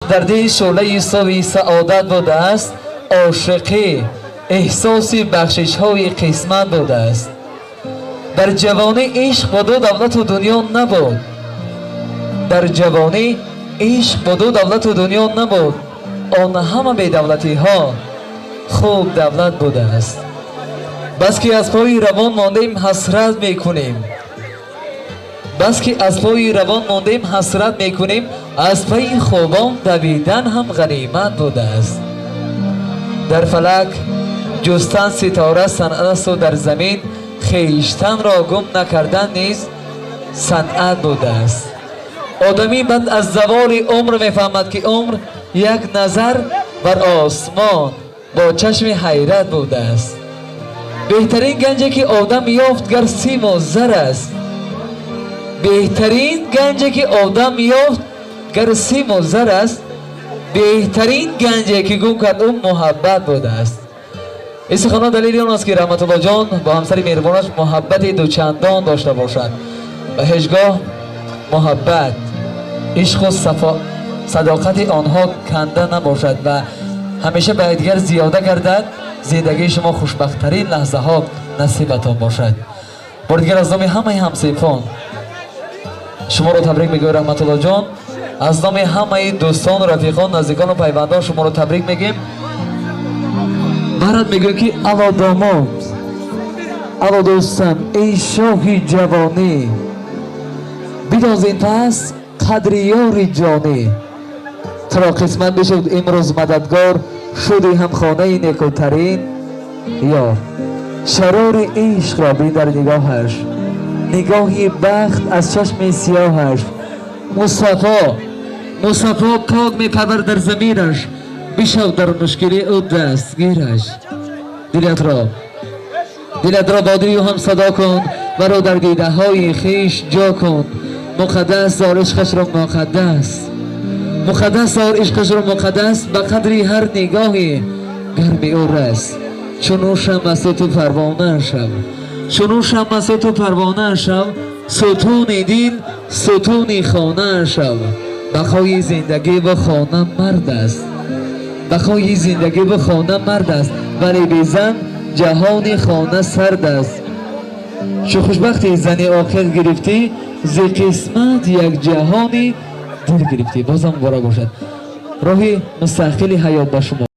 در دل شعله صبح سعادت بوده است. عاشقی احساس بخشش های قسمت بوده است. در جوانی عشق با دو دولت و دنیا نبود. در جوانی عشق با دو دولت و دنیا نبود. آن همه بی دولتی ها خوب دولت بوده است. بس که از پای روان ماندیم حسرت میکنیم. بس که از پای روان ماندیم حسرت میکنیم. از پای خوبان دویدن هم غنیمت بوده است. در فلک جستن ستاره صنعت است و در زمین خویشتن را گم نکردن نیز صنعت بوده است. آدمی بعد از زوال عمر میفهمد که عمر یک نظر بر آسمان با چشم حیرت بوده است. بهترین گنجی که آدم یافت گر سیم و زر است. بهترین گنجی که آدم یافت گر سیم و زر است. بهترین گنجی که گم کرد اون محبت بوده است. این سخنان دلیل آن است که رحمتالله جان با همسر مهربانش محبت دوچندان داشته باشد و هیچگاه محبت عشق و صداقت آنها کنده نباشد و همیشه به دیگر زیاده گردد. زندگی شما خوشبخت‌ترین لحظه ها نصیبتان باشد. بار دیگر از نام همه همسیفان شما رو تبریک میگم رحمتالله جان. از نام همه دوستان و رفیقان نزدیکان و پیوندان شما رو تبریک میگیم. برات میگم که الا داماد الا دوستم ای شاهی جوانی بیداز این پس قدر یاری جانی. ترا قسمت بشد امروز مددگار شدی هم خانه نیکوترین یار. شرار عشق را بین در نگاهش نگاهی بخت از چشم سیاهش. مصطفی پاک می پرور در زمینش بشو در مشکلی او دستگیرش. دلت را با دیو هم صدا کن و رو در دیده های خیش جا کن. مقدس دار عشقش را مقدس. مقدس دار عشقش را مقدس به قدری هر نگاهی گرمی او رست. چونو شم از تو پروانه شو. چونو شم از تو پروانه شو. ستون دل ستون خانه شو. بخوای زندگی و خانه مرد است. بخوای زندگی و خانه مرد است ولی بیزن جهان خانه سرد است. چو خوشبختی زنی آخر گرفتی ز قسمت یک جهانی دل گرفتی. بازم مبارک باشد. راهی مستقل حیات با شما.